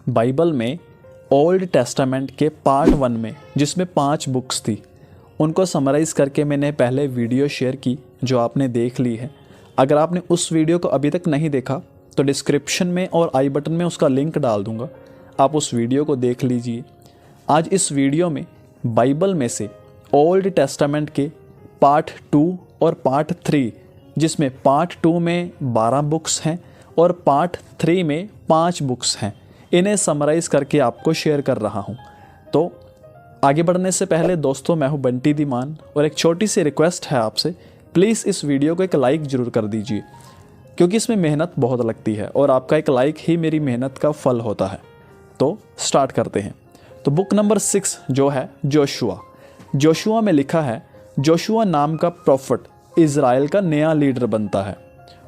Bible में old testament के part 1 में जिसमें 5 बुक्स थी उनको समराइज़ करके मैंने पहले वीडियो शेयर की जो आपने देख ली है। अगर आपने उस वीडियो को अभी तक नहीं देखा तो डिस्क्रिप्शन में और आई बटन में उसका लिंक डाल दूंगा, आप उस वीडियो को देख लीजिए। आज इस वीडियो में बाइबल में से ओल्ड टेस्टामेंट के पार्ट 2 और पार्ट 3, जिसमें पार्ट 2 में 12 बुक्स हैं और पार्ट 3 में 5 बुक्स हैं, इन्हें समराइज़ करके आपको शेयर कर रहा हूं। तो आगे बढ़ने से पहले दोस्तों, मैं हूं बंटी धीमान और एक छोटी सी रिक्वेस्ट है आपसे, प्लीज़ इस वीडियो को एक लाइक ज़रूर कर दीजिए क्योंकि इसमें मेहनत बहुत लगती है और आपका एक लाइक ही मेरी मेहनत का फल होता है। तो स्टार्ट करते हैं। तो बुक नंबर 6 जो है जोशुआ में लिखा है, जोशुआ नाम का प्रॉफिट इज़राइल का नया लीडर बनता है।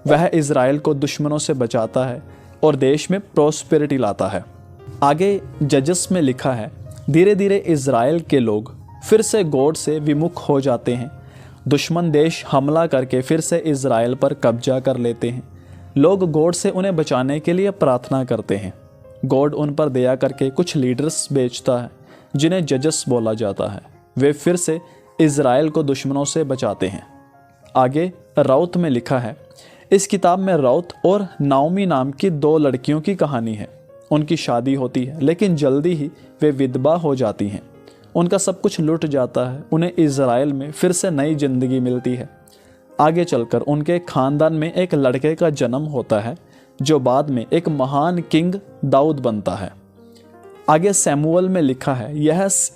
वह इज़राइल को दुश्मनों से बचाता है और देश में प्रॉस्पेरिटी लाता है। आगे जजस में लिखा है, धीरे धीरे इज़राइल के लोग फिर से गॉड से विमुख हो जाते हैं। दुश्मन देश हमला करके फिर से इज़राइल पर कब्जा कर लेते हैं। लोग गॉड से उन्हें बचाने के लिए प्रार्थना करते हैं। गॉड उन पर दया करके कुछ लीडर्स भेजता है जिन्हें जजस बोला जाता है। वे फिर से इज़राइल को दुश्मनों से बचाते हैं। आगे राउत में लिखा है, इस किताब में राउत और नाओमी नाम की 2 लड़कियों की कहानी है। उनकी शादी होती है लेकिन जल्दी ही वे विधवा हो जाती हैं। उनका सब कुछ लुट जाता है। उन्हें इज़राइल में फिर से नई जिंदगी मिलती है। आगे चलकर उनके खानदान में एक लड़के का जन्म होता है जो बाद में एक महान किंग दाऊद बनता है। आगे सैमुअल में लिखा है,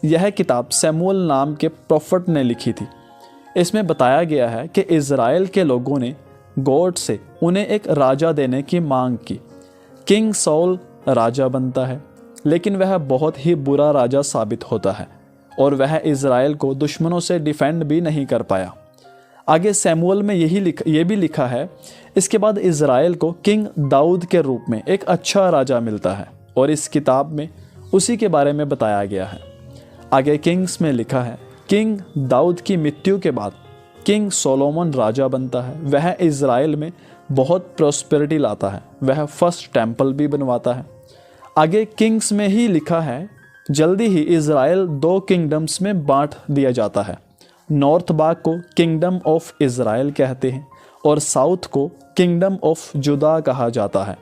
यह किताब सैमुअल नाम के प्रॉफिट ने लिखी थी। इसमें बताया गया है कि इज़राइल के लोगों ने गॉड से उन्हें एक राजा देने की मांग की। किंग सॉल राजा बनता है लेकिन वह बहुत ही बुरा राजा साबित होता है और वह इज़राइल को दुश्मनों से डिफेंड भी नहीं कर पाया। आगे सैमुअल में ये भी लिखा है, इसके बाद इज़राइल को किंग दाऊद के रूप में एक अच्छा राजा मिलता है और इस किताब में उसी के बारे में बताया गया है। आगे किंग्स में लिखा है, किंग दाऊद की मृत्यु के बाद किंग सोलोमन राजा बनता है। वह इज़राइल में बहुत प्रॉस्पेरिटी लाता है। वह फर्स्ट टेम्पल भी बनवाता है। आगे किंग्स में ही लिखा है, जल्दी ही इज़राइल 2 किंगडम्स में बांट दिया जाता है। नॉर्थ भाग को किंगडम ऑफ इज़राइल कहते हैं और साउथ को किंगडम ऑफ जुदा कहा जाता है।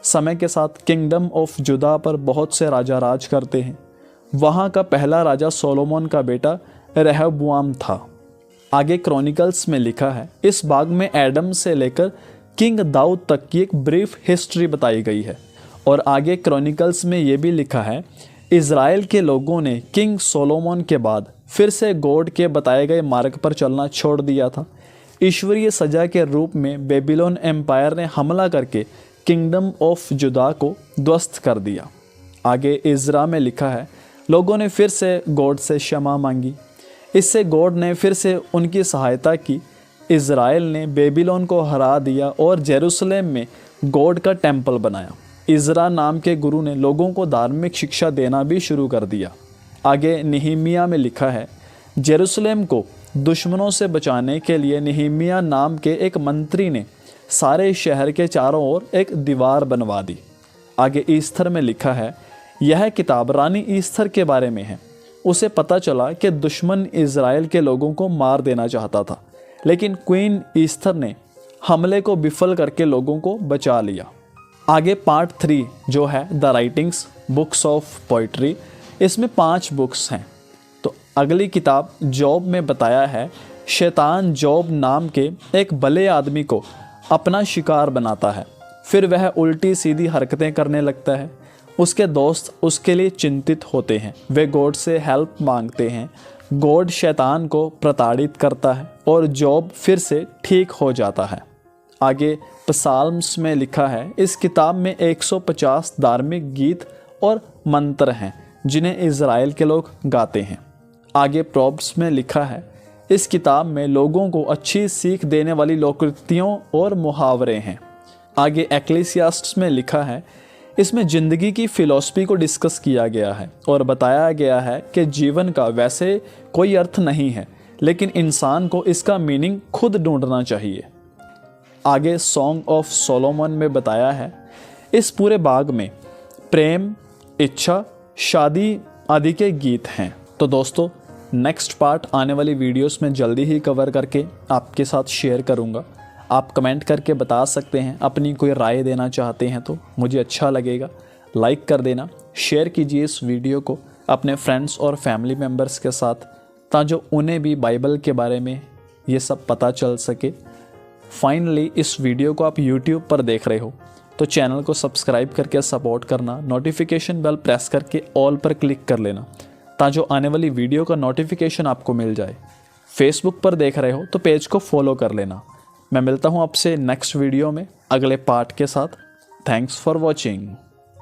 समय के साथ किंगडम ऑफ जुदा पर बहुत से राजा राज करते हैं। वहाँ का पहला राजा सोलोमन का बेटा रेहब्बाम था। आगे क्रॉनिकल्स में लिखा है, इस भाग में एडम से लेकर किंग दाऊद तक की एक ब्रीफ हिस्ट्री बताई गई है। और आगे क्रॉनिकल्स में ये भी लिखा है, इज़राइल के लोगों ने किंग सोलोमन के बाद फिर से गॉड के बताए गए मार्ग पर चलना छोड़ दिया था। ईश्वरीय सजा के रूप में बेबीलोन एम्पायर ने हमला करके किंगडम ऑफ जुदा को ध्वस्त कर दिया। आगे इज़रा में लिखा है, लोगों ने फिर से गॉड से क्षमा मांगी। इससे गॉड ने फिर से उनकी सहायता की। इज़राइल ने बेबीलोन को हरा दिया और जेरूसलेम में गॉड का टेम्पल बनाया। इज़रा नाम के गुरु ने लोगों को धार्मिक शिक्षा देना भी शुरू कर दिया। आगे निहमिया में लिखा है, जेरूसलेम को दुश्मनों से बचाने के लिए निहमिया नाम के एक मंत्री ने सारे शहर के चारों ओर एक दीवार बनवा दी। आगे ईस्टर में लिखा है, यह किताब रानी ईस्टर के बारे में है। उसे पता चला कि दुश्मन इज़राइल के लोगों को मार देना चाहता था, लेकिन क्वीन ईस्टर ने हमले को विफल करके लोगों को बचा लिया। आगे पार्ट 3 जो है the writings books of poetry, इसमें 5 बुक्स हैं। तो अगली किताब जॉब में बताया है, शैतान जॉब नाम के एक भले आदमी को अपना शिकार बनाता है। फिर वह उल्टी सीधी हरकतें करने लगता है। उसके दोस्त उसके लिए चिंतित होते हैं। वे गॉड से हेल्प मांगते हैं। गॉड शैतान को प्रताड़ित करता है और जॉब फिर से ठीक हो जाता है। आगे पसाल्म्स में लिखा है, इस किताब में 150 धार्मिक गीत और मंत्र हैं जिन्हें इज़राइल के लोग गाते हैं। आगे प्रोव्स में लिखा है, इस किताब में लोगों को अच्छी सीख देने वाली लोकोक्तियों और मुहावरे हैं। आगे एक्लेसियास्ट्स में लिखा है, इसमें ज़िंदगी की फ़िलॉसफी को डिस्कस किया गया है और बताया गया है कि जीवन का वैसे कोई अर्थ नहीं है, लेकिन इंसान को इसका मीनिंग खुद ढूंढना चाहिए। आगे सॉन्ग ऑफ सोलोमन में बताया है, इस पूरे बाग में प्रेम, इच्छा, शादी आदि के गीत हैं। तो दोस्तों, नेक्स्ट पार्ट आने वाली वीडियोस में जल्दी ही कवर करके आपके साथ शेयर करूंगा। आप कमेंट करके बता सकते हैं, अपनी कोई राय देना चाहते हैं तो मुझे अच्छा लगेगा। लाइक कर देना, शेयर कीजिए इस वीडियो को अपने फ्रेंड्स और फैमिली मेम्बर्स के साथ, ताकि उन्हें भी बाइबल के बारे में ये सब पता चल सके। फाइनली इस वीडियो को आप यूट्यूब पर देख रहे हो तो चैनल को सब्सक्राइब करके सपोर्ट करना, नोटिफिकेशन बेल प्रेस करके ऑल पर क्लिक कर लेना, ताकि आने वाली वीडियो का नोटिफिकेशन आपको मिल जाए। फेसबुक पर देख रहे हो तो पेज को फॉलो कर लेना। मैं मिलता हूँ आपसे नेक्स्ट वीडियो में अगले पार्ट के साथ। Thanks for watching.